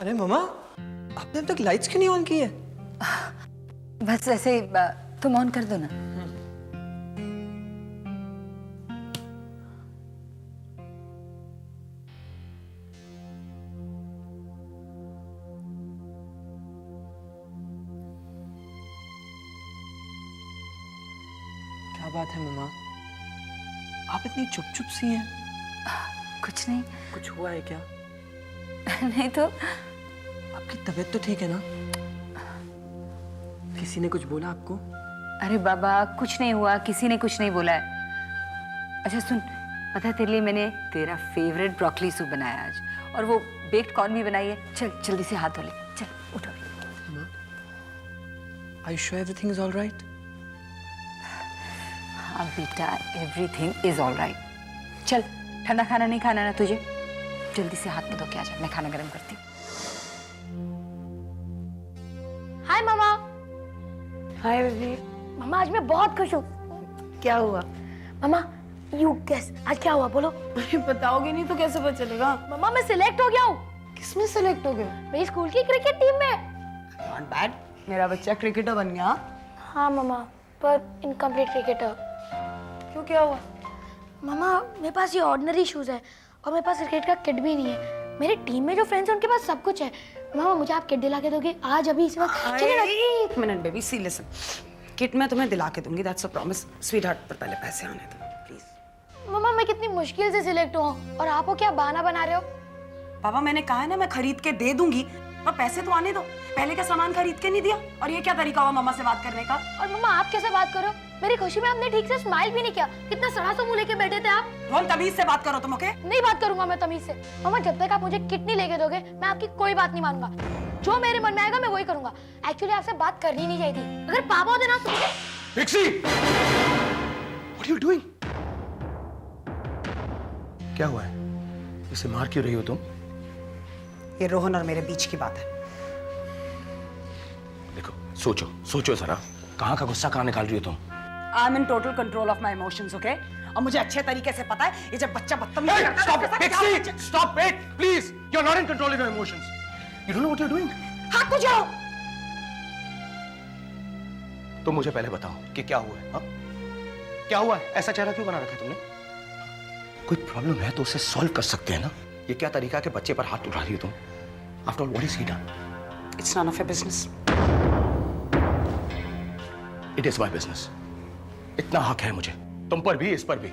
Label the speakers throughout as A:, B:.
A: अरे मम्मा, आपने अब तक लाइट्स क्यों नहीं ऑन की है?
B: बस ऐसे तुम ऑन कर दो ना।
A: क्या बात है मम्मा, आप इतनी चुप चुप सी हैं?
B: कुछ नहीं।
A: कुछ हुआ है क्या?
B: नहीं तो।
A: आपकी तबीयत तो ठीक है ना? किसी ने कुछ बोला आपको?
B: अरे बाबा कुछ नहीं हुआ, किसी ने कुछ नहीं बोला है। अच्छा सुन, पता है तेरे लिए मैंने तेरा फेवरेट ब्रोकली सूप बनाया आज, और वो बेक्ड कॉर्न भी बनाई है। चल जल्दी से हाथ धो ले, चल उठो।
A: Are you sure everything is all right?
B: हाँ बेटा, एवरीथिंग इज ऑल राइट। चल, ठंडा खाना नहीं खाना ना तुझे? जल्दी से हाथ में धो के आ जा, मैं खाना गर्म करती हूँ।
C: हाय मामा।
D: Hi baby.
C: मामा आज मैं बहुत खुश हूँ।
D: क्या हुआ?
C: मामा यू गेस आज क्या हुआ बोलो।
D: अरे बताओगे नहीं तो कैसे पता चलेगा?
C: मामा मैं सिलेक्ट हो गया हूँ।
D: किसमें सेलेक्ट हो गए?
C: मेरी स्कूल की क्रिकेट टीम में।
D: नॉट बैड, मेरा बच्चा क्रिकेटर बन गया।
C: हाँ मामा, पर इनकम्प्लीट क्रिकेटर।
D: क्यों, क्या हुआ?
C: मामा मेरे पास ये ऑर्डिनरी शूज है और मेरे पास क्रिकेट का किट भी नहीं है। मेरी टीम में जो फ्रेंड्स हैं उनके पास सब कुछ है। मामा मुझे आप किट दिला के दोगे आज अभी इस वक्त? चलिए ना।
D: एक मिनट बेबी, सी लिसन। किट मैं तुम्हें दिला के दूंगी, that's a promise sweet heart, पर पहले पैसे आने दो प्लीज।
C: मामा मैं कितनी मुश्किल से सिलेक्ट हुआ हूँ और आप वो क्या बहाना बना रहे हो?
D: पापा मैंने कहा है ना मैं खरीद के दे दूंगी, पर पैसे तो आने दो। पहले का सामान खरीद के नहीं दिया, और ये क्या तरीका हुआ मम्मा से बात करने का?
C: और मामा आप कैसे बात करो? मेरी खुशी में आपने ठीक से स्माइल भी नहीं किया। कितना सड़ा सा मुंह लेके बैठे थे आप।
D: रोहन तमीज से बात करो तुम, ओके?
C: नहीं बात करूंगा मैं तमीज से। मामा जब तक आप मुझे किट नहीं लेके दोगे मैं आपकी कोई बात नहीं मानूंगा। जो मेरे मन में आएगा मैं वही करूंगा। एक्चुअली आपसे बात करनी नहीं चाहिए थी। अगर पापा होते ना तो
E: Pixie! What are you doing? क्या हुआ है? इसे मार क्यों रही हो तुम?
D: ये रोहन और मेरे बीच की बात है।
E: देखो, सोचो सोचो जरा, कहाँ का गुस्सा कहाँ निकाल रही हो तुम?
D: I am in total control of my emotions, okay? और मुझे अच्छे तरीके से पता है ये जब बच्चा बदतमीजी
E: Hey,
D: करता है,
E: stop
D: उसके
E: it,
D: साथ क्या
E: Pixie! Stop it, please! You're not in control of your emotions. You don't know what you're doing.
D: हाथ तो जाओ।
E: तुम मुझे पहले बताओ कि क्या हुआ है? हाँ? क्या हुआ है? ऐसा चेहरा क्यों बना रखा है तुमने? कोई प्रॉब्लम है तो उसे सॉल्व कर सकते हैं ना? ये क्या तरीका है कि बच्चे पर हाथ उठा रही हो तुम? After all, what is he done?
D: It's none of your business.
E: It is my business. इतना हक है मुझे, तुम पर भी, इस पर भी।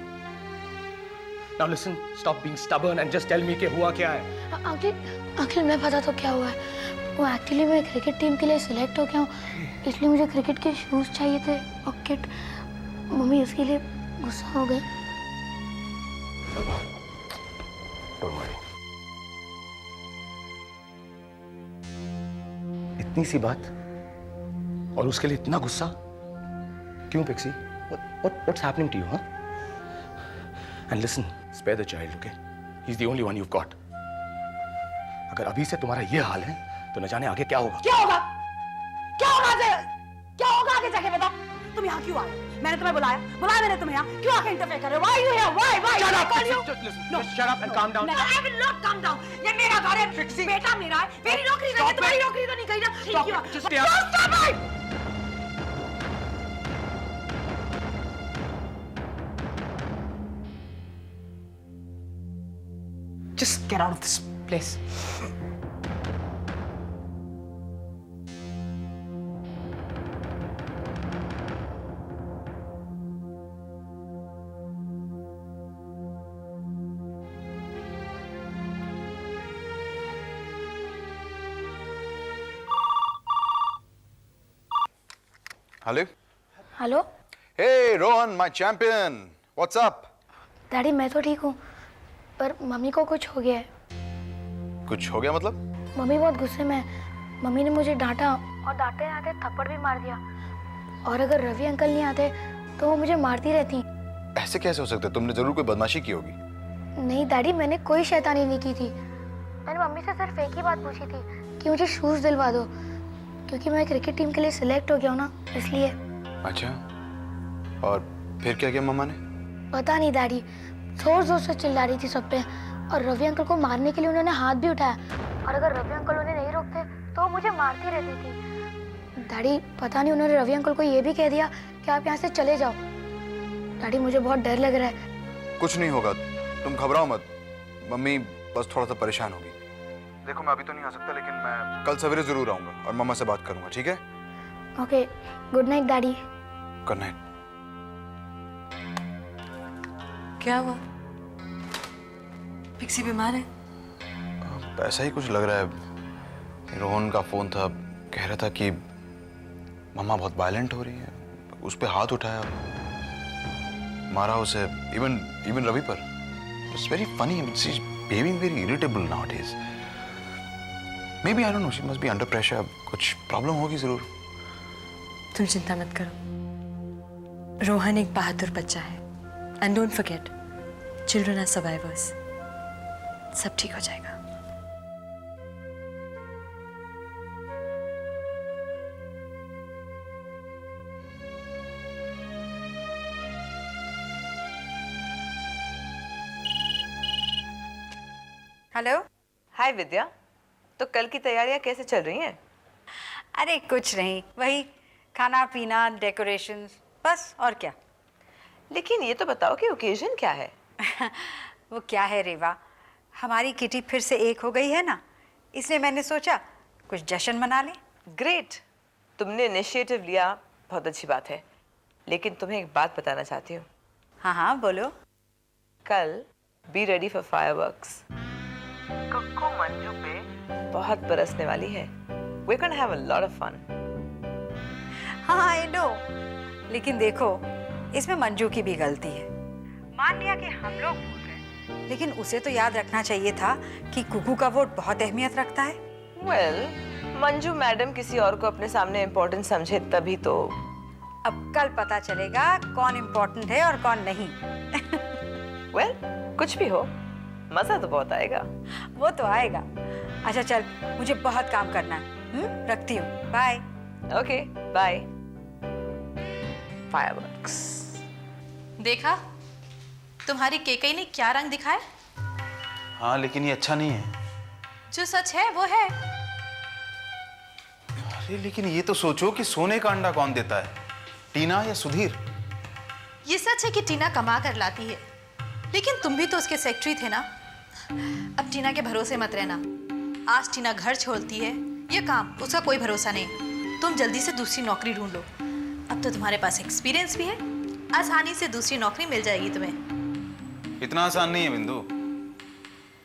E: Now listen, stop being stubborn and just tell me कि हुआ क्या है?
C: अंकल मैं पता तो क्या हुआ है। वो एक्चुअली मैं क्रिकेट टीम के लिए सिलेक्ट हो गया हूँ, इसलिए मुझे क्रिकेट के शूज चाहिए थे और किट। मम्मी उसके लिए गुस्सा हो गए।
E: Don't worry. इतनी सी बात और उसके लिए इतना गुस्सा क्यों pixie? What's happening to you, huh? And listen, spare the child, okay? He's the only one you've got. अगर अभी से तुम्हारा ये हाल है तो न जाने आगे क्या होगा।
D: क्या होगा? क्या होगा आगे? क्या होगा आगे जाके बताओ? तुम यहाँ क्यों आए? मैंने तुम्हें बुलाया मैंने तुम्हें यहाँ। क्यों आके इंटरफेयर कर रहे हो? Why are you here? Why?
E: Shut up,
D: Call you?
E: Pixie. Just listen. Just shut up and calm down.
D: No, I will not calm down. ये मेरा घर है,
E: Pixie.
D: बेटा मेरा है। मेरी नौकरी नहीं है, तुम्हारी नौकरी तो नहीं गई ना?
E: Stop
D: क्यों?
E: it. Just stay up.
D: Stop it! Just get out of this place.
F: Hello?
C: Hello
F: Hey, Rohan, my champion. What's up?
C: Daddy, मैं तो ठीक हूँ पर मम्मी को कुछ हो गया है।
F: कुछ हो गया मतलब?
C: मम्मी बहुत गुस्से में है। मम्मी ने मुझे डांटा और डांटे डांटे थप्पड़ भी मार दिया। और अगर रवि अंकल नहीं आते तो वो मुझे मारती रहती।
F: ऐसे कैसे हो सकता है? तुमने जरूर कोई बदमाशी की होगी।
C: नहीं डैडी, मैंने कोई शैतानी नहीं की थी। मैंने मम्मी से सिर्फ एक ही बात पूछी थी कि मुझे शूज दिलवा दो, क्योंकि मैं क्रिकेट टीम के लिए सिलेक्ट हो गया हूँ ना, इसलिए।
F: अच्छा, और फिर क्या किया मम्मा ने?
C: पता नहीं डैडी, जोर जोर से चिल्ला रही थी सब पे, और रवि अंकल को मारने के लिए उन्होंने हाथ भी उठाया और अगर रवि अंकल उन्हें नहीं रोकते तो वो मुझे मारती रहती थी। डैडी पता नहीं उन्होंने रवि अंकल को ये भी कह दिया कि आप यहाँ से चले जाओ। डैडी मुझे बहुत डर लग रहा है।
F: कुछ नहीं होगा, तुम घबराओ मत। मम्मी बस थोड़ा सा परेशान होगी। देखो मैं अभी तो नहीं आ सकता, लेकिन मैं कल सवेरे जरूर आऊंगा और मम्मा से बात करूंगा, ठीक है?
C: Okay, good night daddy.
F: Good night.
A: क्या हुआ? पिक्सी बीमार है?
F: ऐसा ही कुछ लग रहा है। रोहन का फोन था, कह रहा था कि मम्मा बहुत वायलेंट हो रही है, उस पे हाथ उठाया, मारा उसे, इवन रवि पर। It's very funny, she is behaving very irritable nowadays. Maybe I don't know, she must be under pressure. कुछ प्रॉब्लम होगी जरूर।
A: तुम चिंता मत करो, रोहन एक बहादुर बच्चा है। And don't forget, children are survivors. सब ठीक हो जाएगा।
B: हेलो।
G: हाय विद्या, तो कल की तैयारियां कैसे चल रही हैं?
B: अरे कुछ नहीं, वही खाना पीना, डेकोरेशंस, बस और क्या।
G: लेकिन ये तो बताओ कि ओकेजन क्या है?
B: वो क्या है रेवा, हमारी किटी फिर से एक हो गई है ना, इसलिए मैंने सोचा कुछ जश्न मना लें।
G: ग्रेट, तुमने इनिशिएटिव लिया, बहुत अच्छी बात है। लेकिन तुम्हें एक बात बताना चाहती हूँ।
B: हाँ हाँ बोलो।
G: कल बी रेडी फॉर फायरवर्क्स। कुक्कू मंजू पे बहुत बरसने वाली है। We're gonna have a lot of fun.
B: हाँ आई नो, लेकिन देखो इसमें मंजू की भी गलती है। मान लिया कि हम लोग भूल गए, लेकिन उसे तो याद रखना चाहिए था कि कुकू का वोट बहुत अहमियत रखता है।
G: Well, मंजू मैडम किसी और को अपने सामने इम्पोर्टेंट समझे तभी तो।
B: अब कल पता चलेगा कौन इम्पोर्टेंट है और कौन नहीं।
G: Well, कुछ भी हो, मजा तो बहुत आएगा।
B: वो तो आएगा। अच्छा चल, मुझे बहुत काम करना है, रखती हूँ, बाय।
G: Okay, bye. फायरवर्क्स।
H: देखा तुम्हारी केकई ने क्या रंग दिखाया?
F: हाँ लेकिन ये अच्छा नहीं है।
H: जो सच है वो है।
F: अरे लेकिन ये तो सोचो कि सोने का अंडा कौन देता है, टीना या सुधीर?
H: ये सच है कि टीना कमा कर लाती है, लेकिन तुम भी तो उसके सेक्रेटरी थे ना। अब टीना के भरोसे मत रहना। आज टीना घर छोड़ती है, ये काम उसका कोई भरोसा नहीं। तुम जल्दी से दूसरी नौकरी ढूंढ लो। अब तो तुम्हारे पास एक्सपीरियंस भी है, आसानी से दूसरी नौकरी मिल जाएगी तुम्हें।
F: इतना आसान नहीं है बिंदु,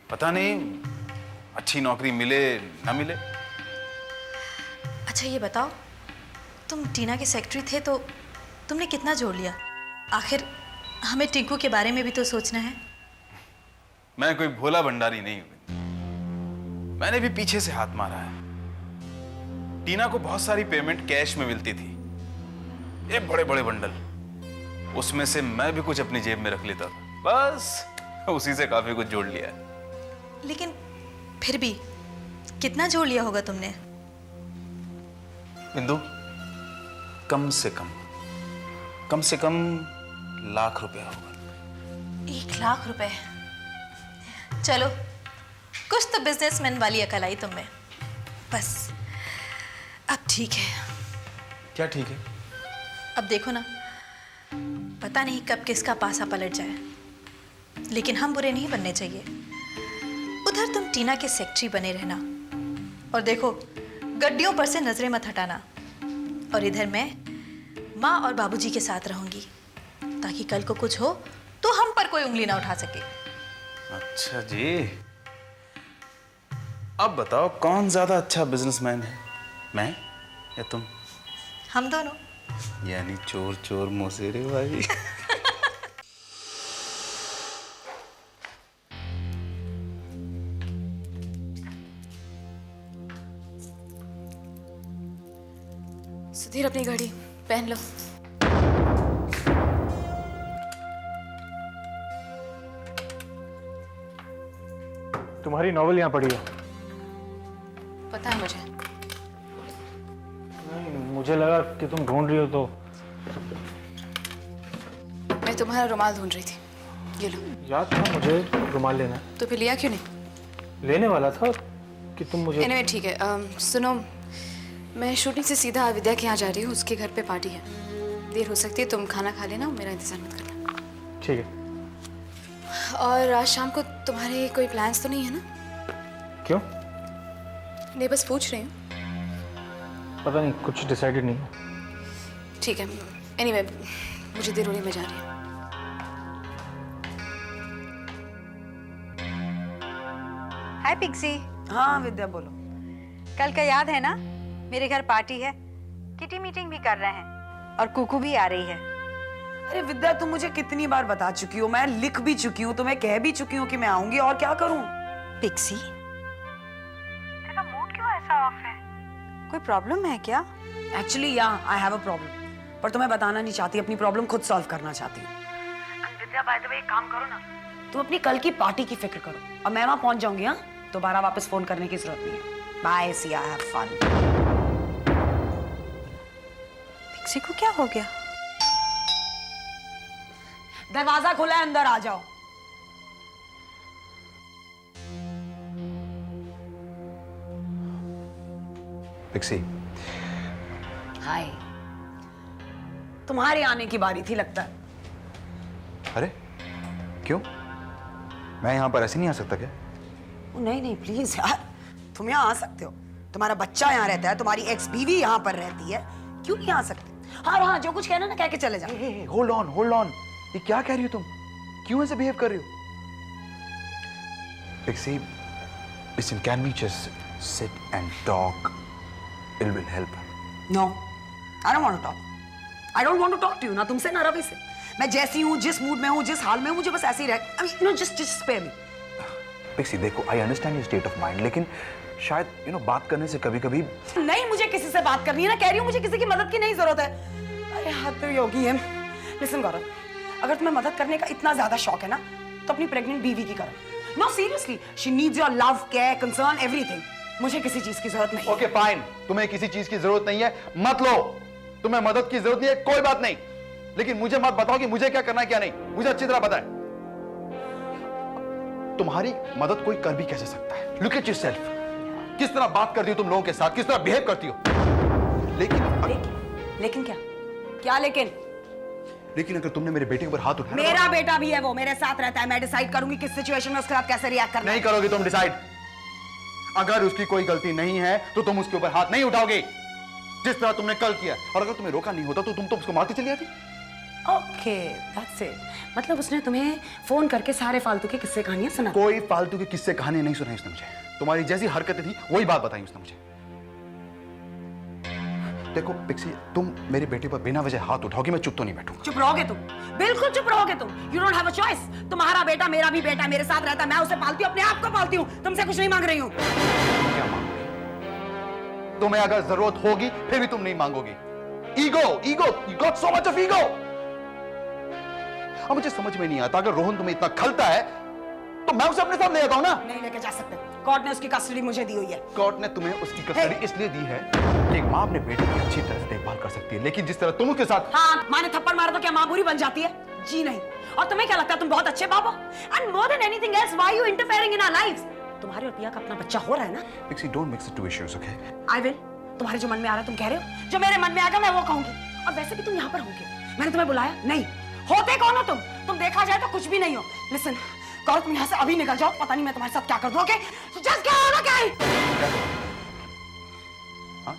F: पता नहीं अच्छी नौकरी मिले ना मिले।
H: अच्छा ये बताओ, तुम टीना के सेक्रेटरी थे तो तुमने कितना जोड़ लिया? आखिर हमें टिंकू के बारे में भी तो सोचना है।
F: मैं कोई भोला भंडारी नहीं हूं, मैंने भी पीछे से हाथ मारा है। टीना को बहुत सारी पेमेंट कैश में मिलती थी, ये बड़े बड़े बंडल, उसमें से मैं भी कुछ अपनी जेब में रख लेता था, बस उसी से काफी कुछ जोड़ लिया है।
H: लेकिन फिर भी कितना जोड़ लिया होगा तुमने?
F: बिंदु, कम से कम लाख रुपया होगा।
H: 1 लाख रुपए? चलो, कुछ तो बिजनेसमैन वाली अकल आई तुम में। बस अब ठीक है।
F: क्या ठीक है?
H: अब देखो ना, पता नहीं कब किसका पासा पलट जाए, लेकिन हम बुरे नहीं बनने चाहिए। उधर तुम टीना के सेक्रेटरी बने रहना, और देखो गड्डियों पर से नजरें मत हटाना। और इधर मैं माँ और बाबूजी के साथ रहूंगी, ताकि कल को कुछ हो तो हम पर कोई उंगली ना उठा सके।
F: अच्छा जी, अब बताओ कौन ज्यादा अच्छा बिजनेसमैन है, मैं या तुम?
H: हम दोनों।
F: यानी चोर चोर मोसेरे भाई।
H: सुधीर अपनी घड़ी पहन लो।
I: तुम्हारी नॉवेल यहाँ पड़ी है।
H: पता है मुझे।
I: नहीं, मुझे लगा कि तुम ढूंढ रही हो तो।
H: मैं तुम्हारा रुमाल ढूंढ रही थी, ये लो।
I: याद था मुझे रुमाल लेना,
H: तो फिर लिया क्यों नहीं?
I: लेने वाला था, कि तुम मुझे
J: एनीवे ठीक है। सुनो, मैं शूटिंग से सीधा विद्या के यहाँ जा रही हूँ। उसके घर पे पार्टी है, देर हो सकती है। तुम खाना खा लेना, मेरा इंतजार मत करना।
I: ठीक है।
J: और आज शाम को तुम्हारे कोई प्लान्स तो नहीं है ना?
I: क्यों?
J: नहीं, बस पूछ रही हूँ।
I: पता नहीं, कुछ डिसाइडेड नहीं है।
J: ठीक है। एनीवे मुझे देर हो रही है, मैं जा रही हूँ।
B: हाय पिक्सी।
D: हाँ विद्या बोलो।
B: कल का याद है ना, मेरे घर पार्टी है, किटी मीटिंग भी कर रहे हैं और कुकू भी आ रही है।
D: अरे विद्या, तुम मुझे कितनी बार बता चुकी हो, मैं लिख भी चुकी हूँ, तुम्हें कह भी चुकी हूँ कि मैं आऊंगी, और क्या करूँ?
B: पिक्सी, तेरा मूड क्यों ऐसा ऑफ है? कोई प्रॉब्लम है क्या?
D: एक्चुअली या आई हैव अ प्रॉब्लम, पर तुम्हें बताना नहीं चाहती, अपनी प्रॉब्लम खुद सॉल्व करना चाहती हूँ। विद्या, बाय द वे एक काम करो ना, तुम अपनी कल की पार्टी की फिक्र करो, और मैं वहां पहुंच जाऊंगी। हाँ, दोबारा वापस फोन करने की जरूरत नहीं है। Bye, see I have fun.
B: Pixie को क्या हो गया?
D: दरवाजा खुला है, अंदर आ जाओ।
F: पिक्सी,
D: हाय, तुम्हारे आने की बारी थी लगता है।
F: अरे क्यों? मैं यहाँ पर ऐसे नहीं आ सकता क्या?
D: नहीं नहीं प्लीज यार, तुम यहाँ आ सकते हो। तुम्हारा बच्चा यहाँ रहता है, तुम्हारी एक्स बीवी यहाँ पर रहती है, क्यों नहीं आ सकते? हाँ हाँ, जो कुछ कहना ना कह के चले जाओ।
F: होल्ड ऑन, ये क्या कह रही हो तुम? क्यों ऐसे बिहेव कर रही हो? Pixie, listen, can we just sit and talk? It will help.
D: No, I don't want to talk. I don't want to talk to you, ना तुमसे ना रवि से। मैं जैसी हूँ, जिस मूड में हूँ, जिस हाल में हूँ, मुझे बस ऐसे ही रह, I mean, you know, just spare me.
F: Pixie देखो, I understand your state of mind, लेकिन शायद बात करने से कभी-कभी
D: नहीं, मुझे किसी से बात करनी है ना, कह रही हूँ मुझे किसी की मदद की नहीं जरूरत है। अरे हद तो योगी है। लिसन गौरव, अगर तुम्हें मदद करने का इतना ज्यादा शौक है ना, तो अपनी प्रेग्नेंट बीवी की करो। No seriously, she needs your love, care, concern, everything. मुझे किसी चीज की जरूरत नहीं।
F: ओके फाइन, तुम्हें किसी चीज की जरूरत नहीं है, मत लो। तुम्हें मदद की जरूरत नहीं है, कोई बात नहीं, लेकिन मुझे मत बताओ कि मुझे क्या करना है क्या नहीं। मुझे अच्छी तरह पता है। तुम्हारी मदद कोई कर भी कैसे सकता है? लुक एट योरसेल्फ, किस तरह बात करती हो तुम लोगों के साथ, किस तरह बिहेव करती हो।
D: लेकिन क्या क्या
F: लेकिन अगर तुमने मेरे बेटे के ऊपर हाथ उठाया,
D: मेरा बेटा भी है, वो मेरे साथ रहता है, मैं डिसाइड करूंगी किस सिचुएशन में उसके साथ कैसे रिएक्ट करना है।
F: नहीं करोगी तुम डिसाइड। अगर उसकी कोई गलती नहीं है तो तुम उसके ऊपर हाथ नहीं उठाओगे, जिस तरह तुमने कल किया। और अगर तुम्हें रोका नहीं होता तो तुम तो उसको मारती चली जाती।
D: Okay, that's it. मतलब उसने तुम्हें फोन करके सारे फालतू के किस्से कहानियां सुना?
F: कोई फालतू के किस्से कहानी नहीं सुनाई उसने मुझे। तुम्हारी जैसी हरकतें थी वही बात बताई उसने मुझे। देखो पिक्सी, तुम मेरे बेटे पर बिना वजह हाथ उठाओगे, मैं चुप तो नहीं बैठूंगा।
D: चुप रहोगे तुम, बिल्कुल चुप रहोगे तुम। You don't have a choice. तुम्हारा बेटा मेरा भी बेटा, मेरे साथ रहता है, मैं उसे पालती हूँ, अपने आप को पालती हूँ। तुमसे कुछ नहीं मांग रही हूँ।
F: क्या मांगोगी? तुम्हें अगर जरूरत होगी फिर भी तुम नहीं मांगोगी। Ego, ego, you got so much of ego. अब मुझे समझ में नहीं आता, अगर रोहन तुम्हें इतना खलता है तो मैं उसे अपने साथ ले जाता हूं ना।
D: नहीं लेके जा सकते, कोर्ट ने उसकी कस्टडी मुझे दी हुई है।
F: कोर्ट ने तुम्हें उसकी कस्टडी इसलिए दी है कि एक मां अपने बेटे की अच्छी तरह से देखभाल कर सकती है, लेकिन जिस तरह तुम उसके साथ।
D: हाँ, माँ ने थप्पड़ मारा तो क्या माँ बुरी बन जाती है? जी नहीं। और तुम्हें क्या लगता है तुम बहुत अच्छे बाप हो? And more than anything else, why you interfering in our lives? तुम्हारे और पिया का अपना बच्चा हो रहा है ना?
F: Pixie, don't mix the two issues, okay?
D: I will. तुम्हारे जो मन में आ रहा है तुम कह रहे हो, जो मेरे मन में आएगा मैं वो कहूंगी। और वैसे भी तुम यहाँ पर होगे, मैंने तुम्हें बुलाया नहीं। होते कौन हो तुम देखा जाए तो कुछ भी नहीं हो। लिसन गौरव, तुम यहाँ से अभी निकल जाओ, पता नहीं मैं तुम्हारे साथ क्या कर दूं। Okay, just get out. Okay,
F: हाँ?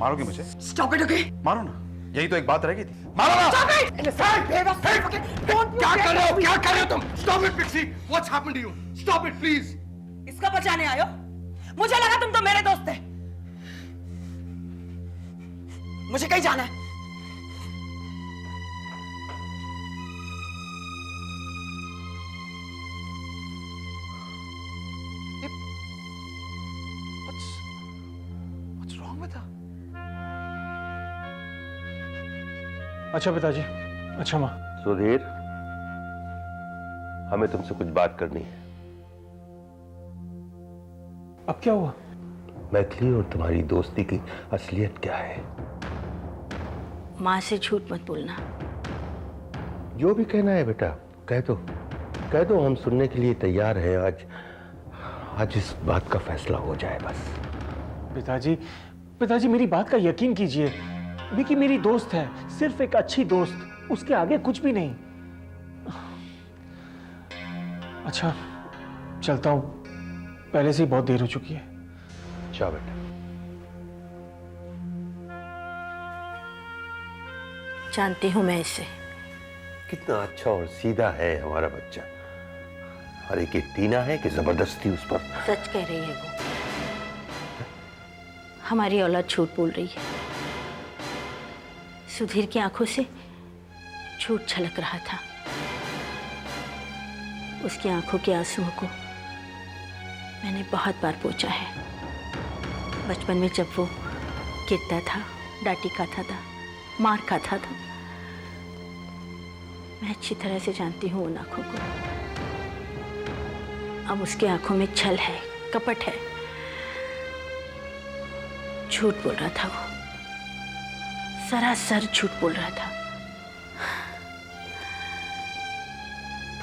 F: मारोगे मुझे?
D: Stop it. ओके,
F: मारो ना, यही तो एक बात रह गई थी। मारो ना।
D: Stop it. Okay, don't.
E: क्या कर रहे हो? क्या कर रहे हो तुम? Stop it, Pixie. What's happened to you? Stop it, please.
D: इसका बचाने आयो? मुझे लगा तुम तो मेरे दोस्त थे। मुझे कहीं जाना है।
F: What's wrong with her?
I: अच्छा पिताजी, अच्छा माँ।
K: सुधीर, हमें तुमसे कुछ बात करनी है।
I: अब क्या हुआ?
K: मैथिली और तुम्हारी दोस्ती की असलियत क्या है?
C: माँ से झूठ मत बोलना।
K: जो भी कहना है बेटा कह दो, हम सुनने के लिए तैयार हैं। आज इस बात का फैसला हो जाए बस।
I: पिताजी, पिताजी मेरी बात का यकीन कीजिए। विकी मेरी दोस्त है, सिर्फ एक अच्छी दोस्त, उसके आगे कुछ भी नहीं। अच्छा चलता हूं, पहले से ही बहुत देर हो चुकी है।
K: जाओ बेटा।
L: जानती हूं मैं इसे।
K: कितना अच्छा और सीधा है हमारा बच्चा। अरे कि टीना है कि जबरदस्ती उस पर।
L: सच कह रही है वो। हमारी औलाद झूठ बोल रही है। सुधीर की आंखों से झूठ छलक रहा था। उसकी आंखों के आंसुओं को मैंने बहुत बार पोंछा है। बचपन में जब वो गिरता था, डांटी खाता था, मार खाता था, मैं अच्छी तरह से जानती हूँ उन आंखों को। अब उसकी आंखों में छल है, कपट है। झूठ बोल रहा था वो, सरासर झूठ बोल रहा था।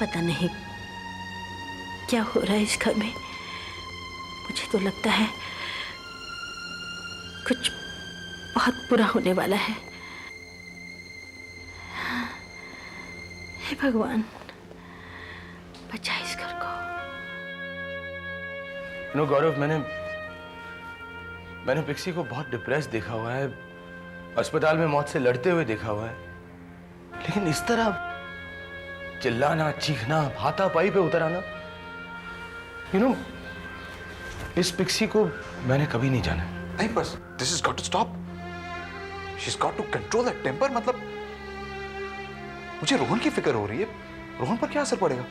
L: पता नहीं क्या हो रहा है इस घर में। मुझे तो लगता है कुछ बहुत बुरा होने वाला है। हे भगवान, बचा इस घर को।
E: गौरव, मैंने पिक्सी को बहुत डिप्रेस देखा हुआ है, अस्पताल में मौत से लड़ते हुए देखा हुआ है, लेकिन इस तरह चिल्लाना, चीखना, हाथापाई पे उतर आना, इस पिक्सी को मैंने कभी नहीं जाना।
F: नहीं, बस this is got to stop. She is got to control that temper. मतलब मुझे रोहन की फिक्र हो रही है। रोहन पर क्या असर पड़ेगा?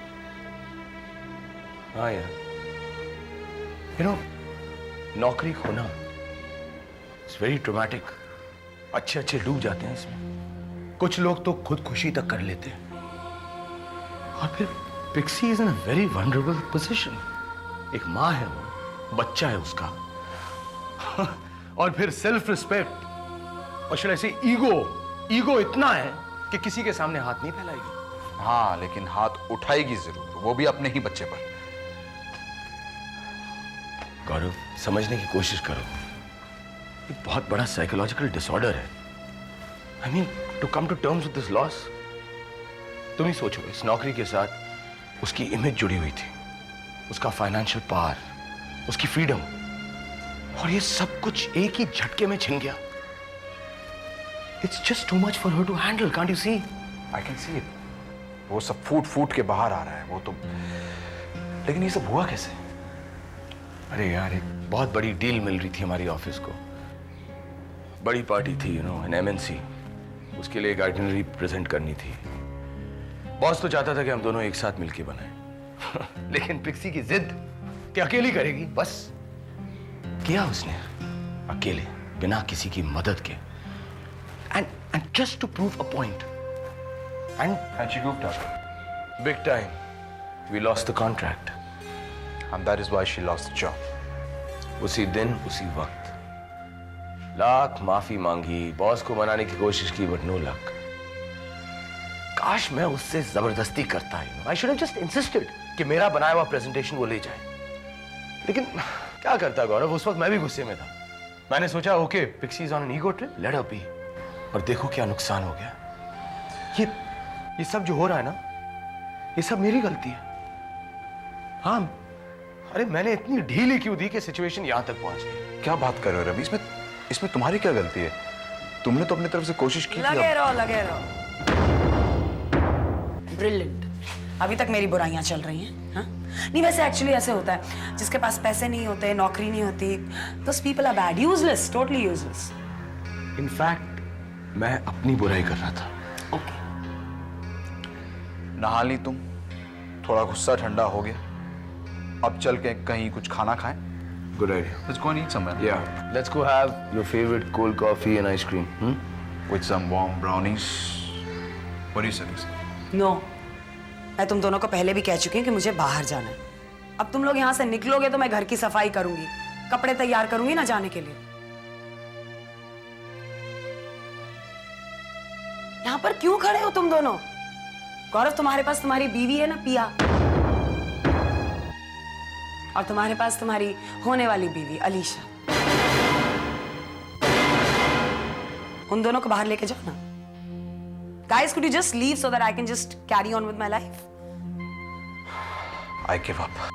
E: हाँ यार, नौकरी खोना इट्स वेरी ट्रॉमेटिक। अच्छे डूब जाते हैं इसमें। कुछ लोग तो खुदकुशी तक कर लेते हैं। और फिर Pixie is in a very vulnerable position. एक माँ है वो, बच्चा है उसका, और फिर सेल्फ रिस्पेक्ट और शायद ऐसे ईगो इतना है कि किसी के सामने हाथ नहीं फैलाएगी।
F: हाँ, लेकिन हाथ उठाएगी जरूर, वो भी अपने ही बच्चे पर।
E: गौरव, समझने की कोशिश करो, ये बहुत बड़ा साइकोलॉजिकल डिसऑर्डर है। I mean, to come to terms with this loss. तुम ही सोचो, इस नौकरी के साथ उसकी इमेज जुड़ी हुई थी, उसका फाइनेंशियल पावर, उसकी फ्रीडम, और ये सब कुछ एक ही झटके में छिन गया। It's just too much for her to handle, can't you see?
F: I can see it. वो सब फूट के बाहर आ रहा है वो तो। लेकिन ये सब हुआ कैसे?
E: अरे यार, एक बहुत बड़ी डील मिल रही थी हमारी ऑफिस को। बड़ी पार्टी थी, एन MNC। उसके लिए एक आइटिनरी प्रेजेंट करनी थी। बॉस तो चाहता था कि हम दोनों एक साथ मिलके बनाएं। लेकिन पिक्सी की जिद कि अकेली करेगी, बस किया उसने अकेले, बिना किसी की मदद के। And just to prove a point, and she goofed up big time. We lost the contract,
F: and that is why she lost the job.
E: उसी दिन उसी वक्त लाख माफी मांगी, बॉस को मनाने की कोशिश की, बट नो लक। काश मैं उससे जबरदस्ती करता। I should have just insisted कि मेरा बनाया हुआ प्रेजेंटेशन वो ले जाए। लेकिन क्या करता गौरव, उस वक्त मैं भी गुस्से में था। मैंने सोचा okay, Pixie is on an ego trip, let her be. और देखो क्या नुकसान हो गया। ये सब जो हो रहा है ना, ये सब मेरी गलती है। हाँ, अरे मैंने इतनी ढील ही क्यों दी कि सिचुएशन यहां तक पहुंच गई।
F: क्या बात कर रहे हो रवि? इसमें तुम्हारी क्या गलती है? तुमने तो अपनी तरफ से कोशिश की थी।
D: लगे रहो। ब्रिलियंट। अभी तक मेरी बुराइयां चल रही हैं, हाँ? नहीं, वैसे एक्चुअली ऐसे होता है, जिसके पास पैसे नहीं होते, नौकरी नहीं होती, those people are bad, useless, totally useless.
E: In fact मैं अपनी बुराई कर रहा था।
D: Okay.
F: नहा ली तुम, थोड़ा गुस्सा ठंडा हो गया, अब चल के कहीं कुछ खाना खाएं।
E: Good idea.
F: Let's go and eat somewhere.
E: Yeah, let's go have your favorite cold coffee and ice cream.
F: With some warm brownies. What do you suggest?
D: No. मैं तुम दोनों को पहले भी कह चुकी हूँ कि मुझे बाहर जाना है। अब तुम लोग यहाँ से निकलोगे तो मैं घर की सफाई करूंगी, कपड़े तैयार करूंगी ना जाने के लिए। यहाँ पर क्यों खड़े हो तुम दोनों? गौरव, तुम्हारे पास तुम्हारी बीवी है ना, पिया। और तुम्हारे पास तुम्हारी होने वाली बीवी अलीशा। उन दोनों को बाहर लेके जाओ ना। Guys, could you just leave so that I can just carry on with my life?
F: I give up.